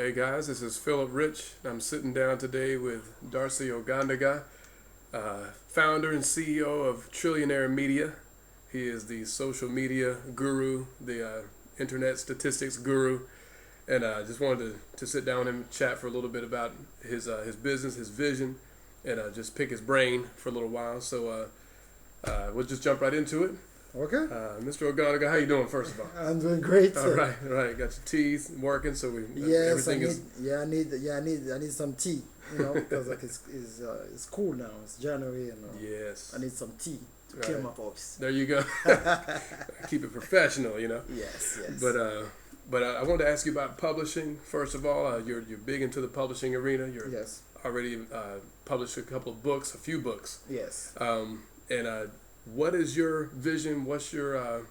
Hey guys, this is Phillip Rich. I'm sitting down today with Darcy Ogandaga, founder and CEO of Trillionaire Media. He is the social media guru, the internet statistics guru, and I just wanted to sit down and chat for a little bit about his business, his vision, and just pick his brain for a little while. So we'll just jump right into it. Okay. Mr. Ogandaga, how you doing? First of all, I'm doing great. all right. Got your teeth working, so Yes, everything is. I need some tea, because like it's cool now. It's January, and Yes. I need some tea to clear my voice. There you go. Keep it professional, Yes. But I wanted to ask you about publishing. First of all, you're big into the publishing arena. You're Yes. already published a couple of books, a few books. Yes. And what is your vision? What's your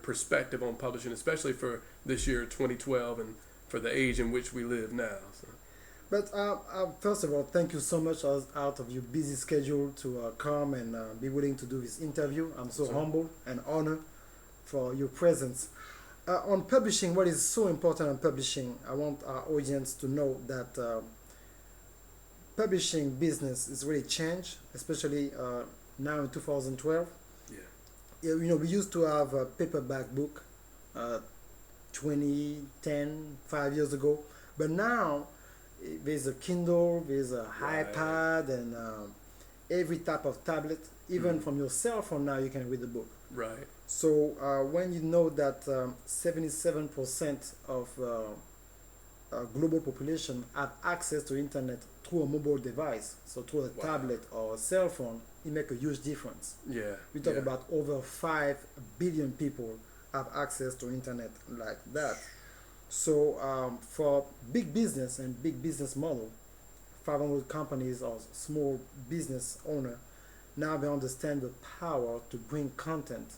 perspective on publishing, especially for this year, 2012, and for the age in which we live now? So. But first of all, thank you so much out of your busy schedule to come and be willing to do this interview. I'm so humble and honored for your presence. On publishing, what is so important on publishing, I want our audience to know that publishing business is really changed, especially now in 2012. Yeah. We used to have a paperback book 5 years ago, but now there's a Kindle, there's a iPad, and every type of tablet, even from your cell phone now you can read the book. Right. So when you know that 77% of global population have access to internet through a mobile device, so through a tablet or a cell phone, it makes a huge difference. Yeah. We talk about over 5 billion people have access to internet like that. So for big business and big business model, 500 companies or small business owner, now they understand the power to bring content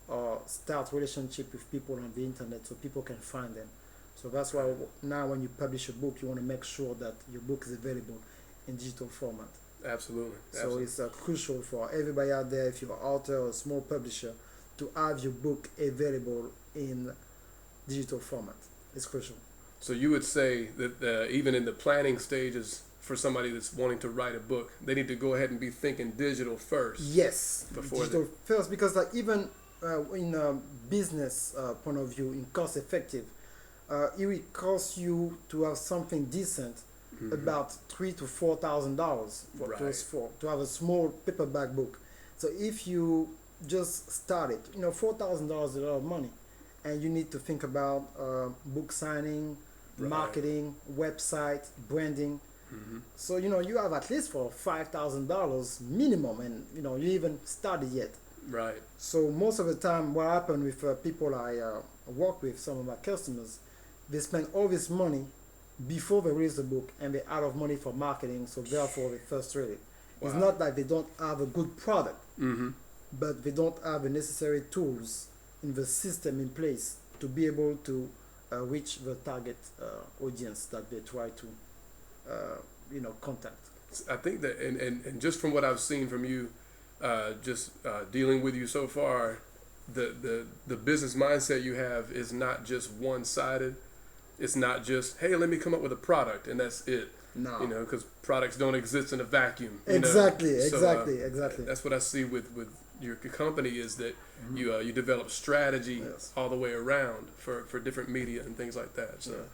or start relationship with people on the internet so people can find them. So that's why now when you publish a book, you want to make sure that your book is available in digital format. Absolutely. So it's crucial for everybody out there, if you're an author or a small publisher, to have your book available in digital format. It's crucial. So you would say that even in the planning stages for somebody that's wanting to write a book, they need to go ahead and be thinking digital first. Yes, digital first, because like even in a business point of view, in cost effective, it will cost you to have something decent about $3,000 to $4,000 to have a small paperback book. So if you just start it, $4,000 is a lot of money, and you need to think about book signing, marketing, website, branding. So you have at least for $5,000 minimum, and you even started yet. Right. So most of the time, what happens with people I work with, some of my customers, they spend all this money before they release the book, and they're out of money for marketing, so therefore they're frustrated. It's not like they don't have a good product, but they don't have the necessary tools in the system in place to be able to reach the target audience that they try to contact. I think that, and just from what I've seen from you, dealing with you so far, the business mindset you have is not just one-sided. It's not just, hey, let me come up with a product and that's it. No. Because products don't exist in a vacuum. Exactly. That's what I see with your company is that you develop strategy all the way around for different media and things like that. So,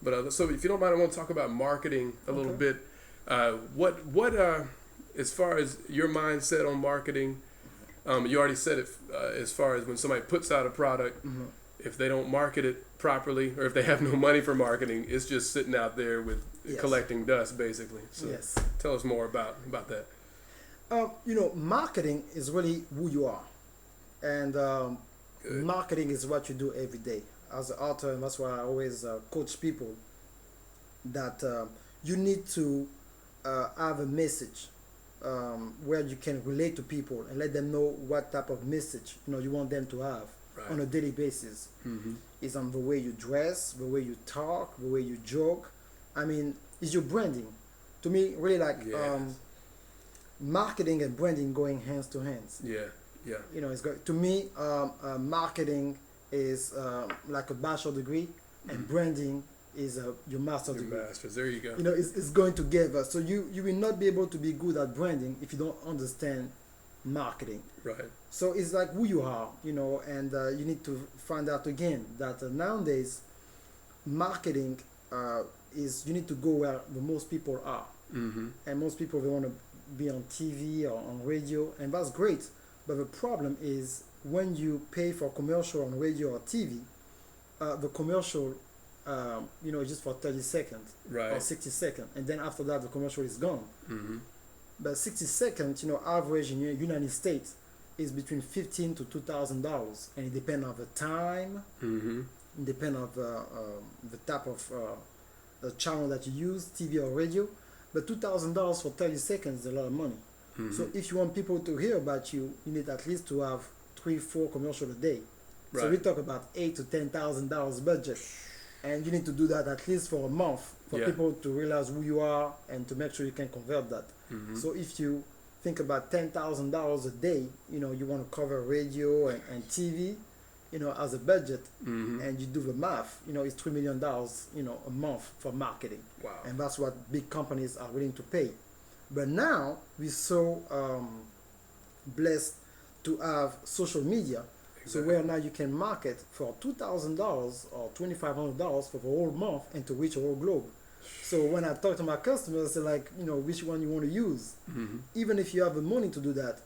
but so if you don't mind, I want to talk about marketing a little bit. What as far as your mindset on marketing, you already said it as far as when somebody puts out a product, if they don't market it properly, or if they have no money for marketing, it's just sitting out there with collecting dust, basically. So tell us more about that. Marketing is really who you are, and marketing is what you do every day as an author, and that's why I always coach people that you need to have a message where you can relate to people and let them know what type of message you want them to have on a daily basis. It's on the way you dress, the way you talk, the way you joke. I mean, it's your branding. To me, really, like marketing and branding going hands to hands. It's to me, marketing is like a bachelor degree, and branding is your master's Your degree. master's. There you go. You know, it's going together. So you will not be able to be good at branding if you don't understand marketing. Right. So it's like who you are, you know, and you need to find out again that nowadays marketing is you need to go where the most people are. Mm-hmm. And most people, they want to be on TV or on radio, and that's great. But the problem is when you pay for commercial on radio or TV, the commercial, you know, is just for 30 seconds Right. or 60 seconds, and then after that the commercial is gone. Mm-hmm. But 60 seconds, you know, average in the United States is between $15 to $2,000, and it depends on the time, Mm-hmm. it depends on the type of the channel that you use, TV or radio. But $2,000 for 30 seconds is a lot of money. Mm-hmm. So if you want people to hear about you, you need at least to have 3-4 commercials a day. Right. So we talk about $8,000 to $10,000 budget, and you need to do that at least for a month for Yeah. people to realize who you are and to make sure you can convert that. Mm-hmm. So if you think about $10,000 a day, you know, you want to cover radio and TV, you know, as a budget, Mm-hmm. and you do the math, you know, it's $3 million, you know, a month for marketing. Wow. And that's what big companies are willing to pay. But now we're so blessed to have social media, so where now you can market for $2,000 or $2,500 for the whole month and to reach the whole globe. So when I talk to my customers, they're like, you know, which one you want to use? Mm-hmm. Even if you have the money to do that,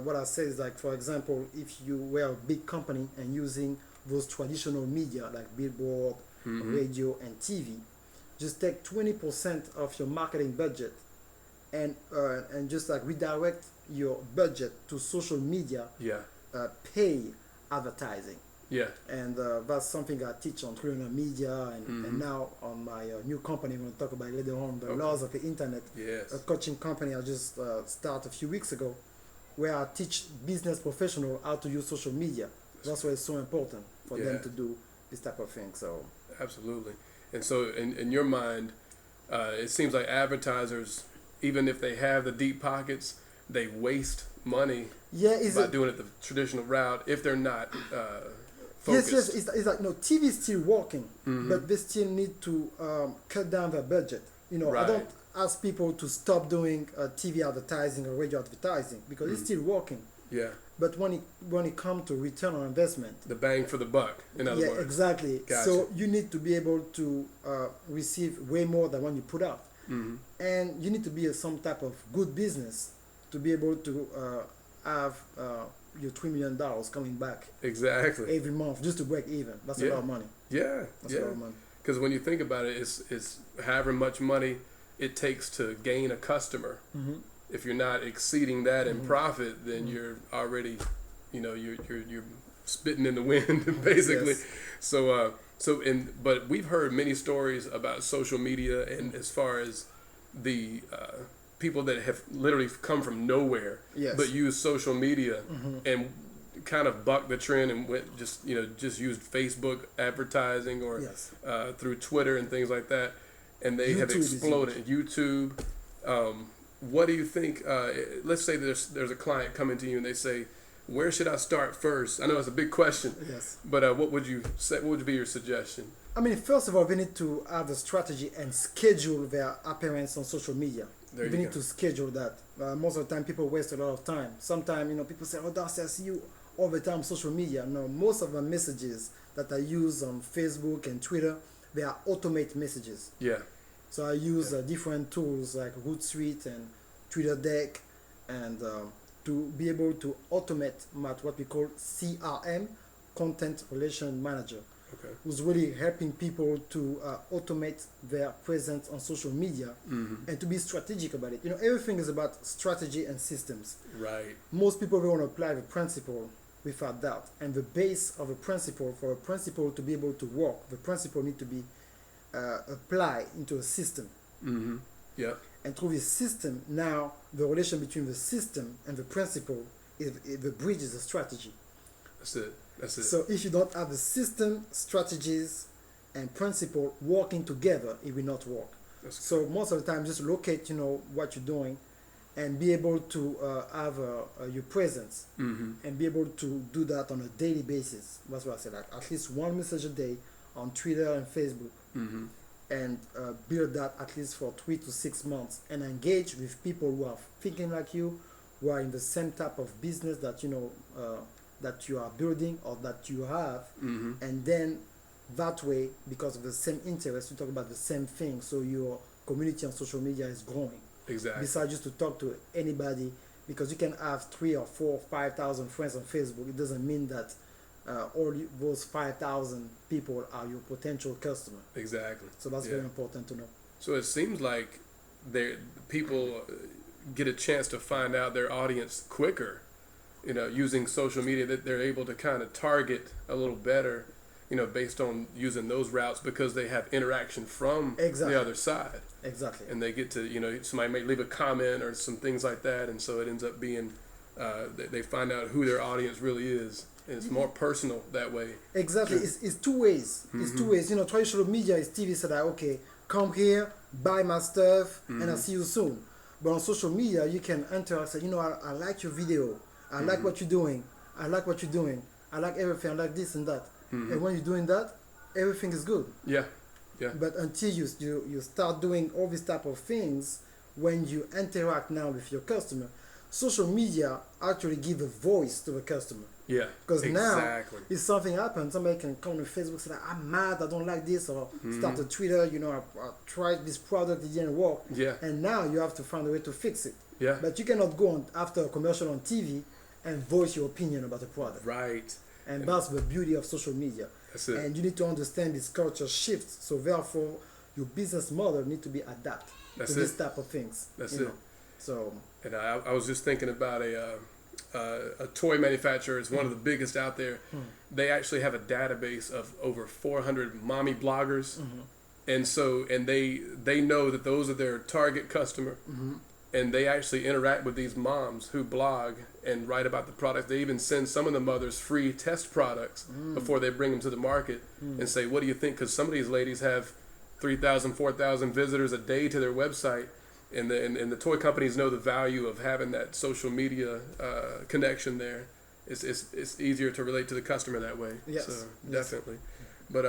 what I say is like, for example, if you were a big company and using those traditional media like billboard, Mm-hmm. radio, and TV, just take 20% of your marketing budget and just like redirect your budget to social media, Yeah. pay advertising. Yeah. And that's something I teach on Creating Media, and Mm-hmm. now on my new company, we're going to talk about it later on, the Okay. laws of the internet. Yes. A coaching company I just started a few weeks ago, where I teach business professionals how to use social media. That's why it's so important for them Yeah. to do this type of thing. So Absolutely. And so in your mind, it seems like advertisers, even if they have the deep pockets, they waste money yeah, it's by doing it the traditional route if they're not focused. yes, it's like, no, TV is still working, Mhm. but they still need to cut down their budget. You know, I Right. don't ask people to stop doing TV advertising or radio advertising because it's still working. Yeah. But when it comes to return on investment, The bang for the buck, in other yeah, words. exactly. Gotcha. So you need to be able to receive way more than what you put out, Mm-hmm. and you need to be some type of good business to be able to have your $3 million coming back Exactly. every month just to break even. That's a Yeah. lot of money. Yeah. That's a lot of money. Because when you think about it, it's however much money it takes to gain a customer. Mm-hmm. If you're not exceeding that in Mhm. profit, then Mhm. you're already, you know, you're spitting in the wind basically. Yes. But we've heard many stories about social media, and as far as the people that have literally come from nowhere, Yes. but use social media Mhm. and kind of bucked the trend and went just used Facebook advertising or Yes. through Twitter and things like that, and they have YouTube is exploded. YouTube. What do you think? Let's say there's a client coming to you and they say, "Where should I start first?" I know it's a big question, Yes. but what would you say? What would be your suggestion? I mean, first of all, they need to have a strategy and schedule their appearance on social media. There They you need go. to schedule that. Most of the time, people waste a lot of time. Sometimes, you know, people say, "Oh, Darcy, I see you all the time on social media." No, most of the messages that I use on Facebook and Twitter, they are automate messages. Yeah. So I use different tools like Hootsuite and Twitter Deck, and to be able to automate what we call CRM, Content Relation Manager, Okay. who's really helping people to automate their presence on social media Mm-hmm. and to be strategic about it. You know, everything is about strategy and systems. Right. Most people want to apply the principle without doubt, and the base of a principle, for a principle to be able to work, the principle need to be applied into a system. Mm-hmm. Yeah. And through this system, now the relation between the system and the principle is the bridge is a strategy. That's it. That's it. So if you don't have the system, strategies, and principle working together, it will not work. That's So most of the time, just locate, you know, what you're doing, and be able to have your presence, Mm-hmm. and be able to do that on a daily basis. That's what I say, like at least one message a day on Twitter and Facebook, Mm-hmm. and build that at least for 3 to 6 months and engage with people who are thinking like you, who are in the same type of business that that you are building or that you have, and then that way, because of the same interest, you talk about the same thing, so your community on social media is growing. Exactly. Besides just to talk to anybody, because you can have 3 or 4 or 5,000 friends on Facebook, it doesn't mean that those 5,000 people are your potential customer. Exactly. So that's very important to know. So it seems like people get a chance to find out their audience quicker, using social media, that they're able to kind of target a little better, based on using those routes, because they have interaction from the other side. Exactly. And they get to, somebody may leave a comment or some things like that, and so it ends up being, they find out who their audience really is, and it's more personal that way. Exactly. It's two ways. It's two ways. Traditional media is TV said, okay, come here, buy my stuff, and I'll see you soon. But on social media, you can interact, say, I like your video. I like what you're doing. I like what you're doing. I like everything. I like this and that. And when you're doing that, everything is good. Yeah. But until you start doing all these type of things, when you interact now with your customer, social media actually give a voice to the customer. Yeah. Because now, if something happens, somebody can come to Facebook and say, I'm mad, I don't like this, or start a Twitter, I tried this product, it didn't work. Yeah. And now you have to find a way to fix it. Yeah. But you cannot go on after a commercial on TV and voice your opinion about the product. Right. And that's the beauty of social media. That's it. And you need to understand this culture shifts. So therefore, your business model need to be adapted to this type of things. That's it. So. And I was just thinking about a toy manufacturer. It's one of the biggest out there. They actually have a database of over 400 mommy bloggers, and they know that those are their target customer. And they actually interact with these moms who blog and write about the product. They even send some of the mothers free test products before they bring them to the market and say, what do you think? Because some of these ladies have 3,000, 4,000 visitors a day to their website. And the toy companies know the value of having that social media connection there. It's easier to relate to the customer that way. Yes. So definitely. But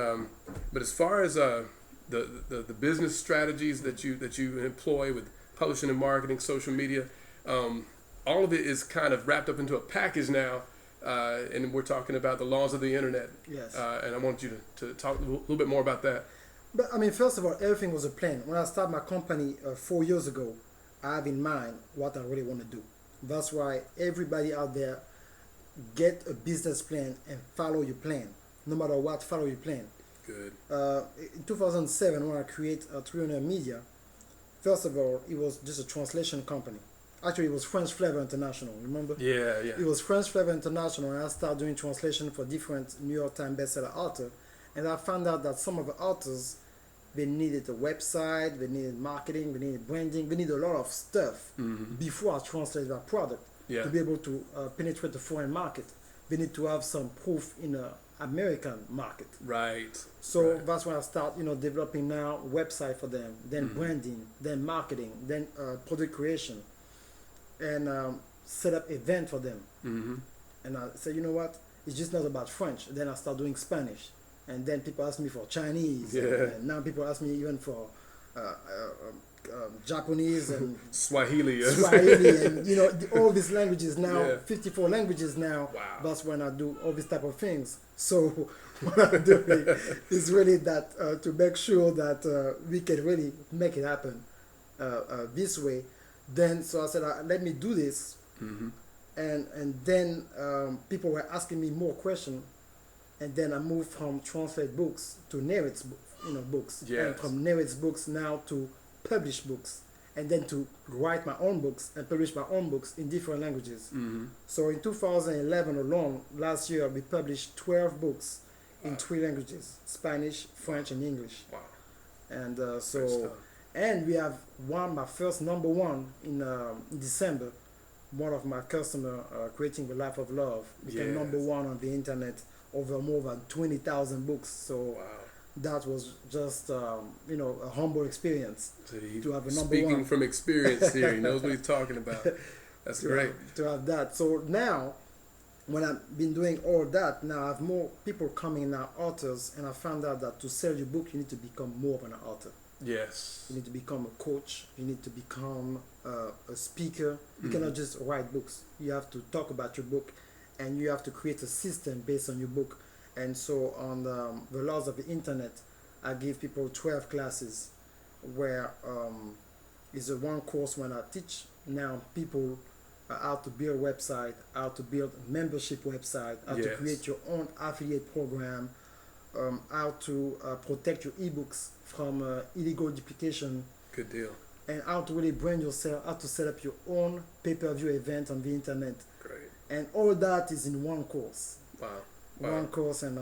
as far as the business strategies that you employ with publishing and marketing, social media, all of it is kind of wrapped up into a package now, and we're talking about the laws of the internet. Yes. And I want you to talk a little bit more about that. But first of all, everything was a plan. When I started my company 4 years ago, I have in mind what I really want to do. That's why everybody out there, get a business plan and follow your plan. No matter what, follow your plan. Good. In 2007, when I created 300 Media, first of all, it was just a translation company. Actually, it was French Flavor International, remember? Yeah. It was French Flavor International, and I started doing translation for different New York Times bestseller authors. And I found out that some of the authors, they needed a website, they needed marketing, they needed branding, they needed a lot of stuff before I translate their product to be able to penetrate the foreign market. They need to have some proof in the American market. Right. So that's when I start, developing now a website for them, then branding, then marketing, then product creation, and set up event for them. And I say, you know what? It's just not about French. Then I start doing Spanish. And then people ask me for Chinese. And now people ask me even for Japanese and Swahili. And all these languages now, 54 languages now. Wow. That's when I do all these type of things. So what I'm doing is really that to make sure that we can really make it happen this way. Then so I said, let me do this. And then people were asking me more questions. And then I moved from translate books to narrate books. Yes. And from narrate books now to publish books. And then to write my own books and publish my own books in different languages. So in 2011 alone, last year, we published 12 books in 3 languages, Spanish, French, and English. Wow. And and we have won my first #1 in December. One of my customers, Creating the Life of Love, became #1 on the internet, over more than 20,000 books. So that was just a humble experience to have a #1. Speaking from experience here, he knows what he's talking about. That's great to have that. So now when I've been doing all that, now I have more people coming now, authors, and I found out that to sell your book, you need to become more of an author. Yes. You need to become a coach. You need to become a speaker. You Mm-hmm. cannot just write books. You have to talk about your book, and you have to create a system based on your book. And so on the laws of the internet, I give people 12 classes where is a one course when I teach now people how to build a website, how to build a membership website, how to Yes. create your own affiliate program, how to protect your ebooks from illegal duplication, Good deal. and how to really brand yourself, how to set up your own pay-per-view event on the internet. Great. And all that is in one course. Wow. Wow. One course, and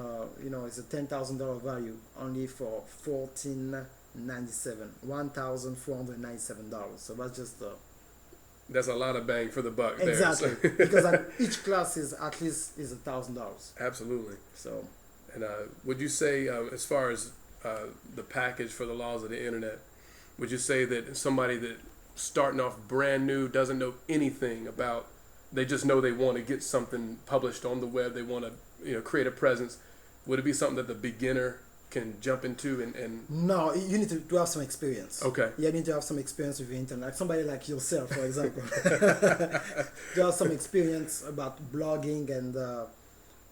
it's a $10,000 value only for $1,497. So that's just That's a lot of bang for the buck. exactly There. So- because each class is at least is $1,000. Absolutely. So And would you say, as far as the package for the laws of the internet, would you say that somebody that starting off brand new doesn't know anything about, they just know they want to get something published on the web, they want to create a presence, would it be something that the beginner can jump into and no, you need to have some experience. Okay. You need to have some experience with the internet. Like somebody like yourself, for example, to have some experience about blogging and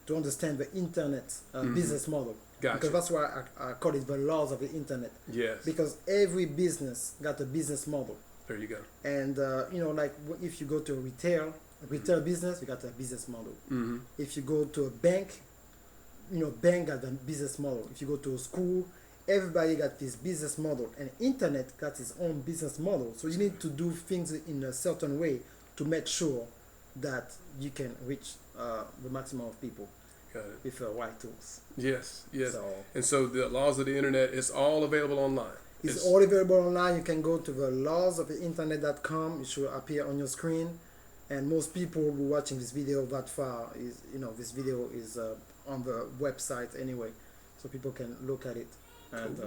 to understand the internet business model. Gotcha. Because that's why I call it the laws of the internet. Yes. Because every business got a business model. There you go. And like if you go to a retail business, you got a business model. Mm-hmm. If you go to a bank, bank got a business model. If you go to a school, everybody got this business model, and internet got its own business model. So you need to do things in a certain way to make sure that you can reach the maximum of people Got it. with right tools. Yes. Yes. So And so the laws of the internet is all available online. it's all available online. You can go to the lawsoftheinternet.com. It should appear on your screen. And most people who are watching this video that far is, this video is on the website anyway, so people can look at it. And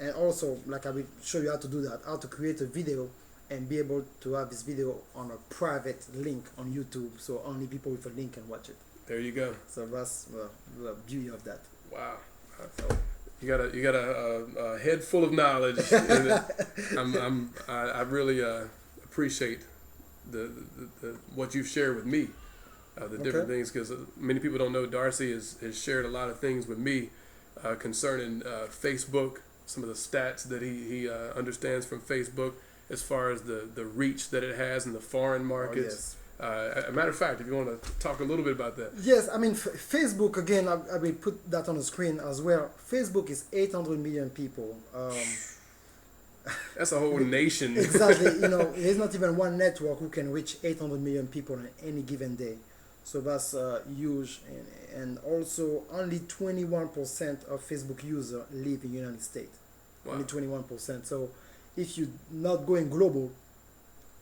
and also, like I will show you how to do that, how to create a video and be able to have this video on a private link on YouTube, so only people with a link can watch it. There you go. So that's the beauty of that. Wow. You got a head full of knowledge. And I really appreciate the what you've shared with me, the different things, because many people don't know Darcy has shared a lot of things with me concerning Facebook, some of the stats that he understands from Facebook as far as the reach that it has in the foreign markets. Yes. A matter of fact, if you want to talk a little bit about that. Yes, I mean, Facebook, again, I will put that on the screen as well. Facebook is 800 million people. That's a whole nation. Exactly. There's not even one network who can reach 800 million people on any given day. So that's huge. And also, only 21% of Facebook users live in the United States. Wow. Only 21%. So if you're not going global,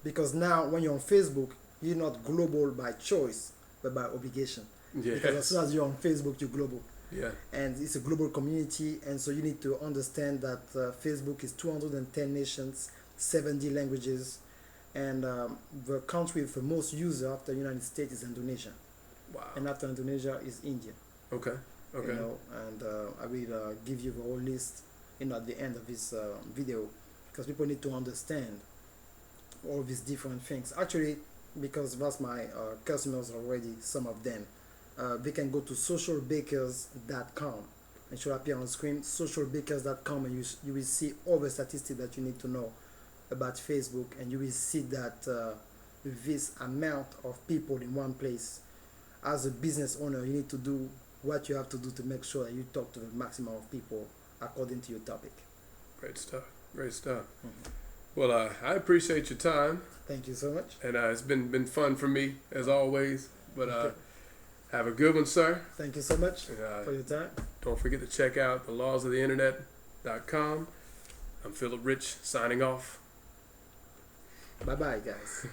because now when you're on Facebook, you're not global by choice, but by obligation. Yes. Because as soon as you're on Facebook, you're global. Yeah. And it's a global community, and so you need to understand that Facebook is 210 nations, 70 languages, and the country with the most users after the United States is Indonesia. Wow. And after Indonesia is India. Okay. Okay. And I will give you the whole list at the end of this video, because people need to understand all these different things. Actually, because that's my customers already, some of them. They can go to socialbakers.com and should appear on the screen, socialbakers.com, and you will see all the statistics that you need to know about Facebook, and you will see that this amount of people in one place. As a business owner, you need to do what you have to do to make sure that you talk to the maximum of people according to your topic. Great stuff. Great stuff. Mm-hmm. Well, I appreciate your time. Thank you so much. And it's been fun for me, as always. But Okay. have a good one, sir. Thank you so much And, for your time. don't forget to check out thelawsoftheinternet.com. I'm Phillip Rich, signing off. Bye-bye, guys.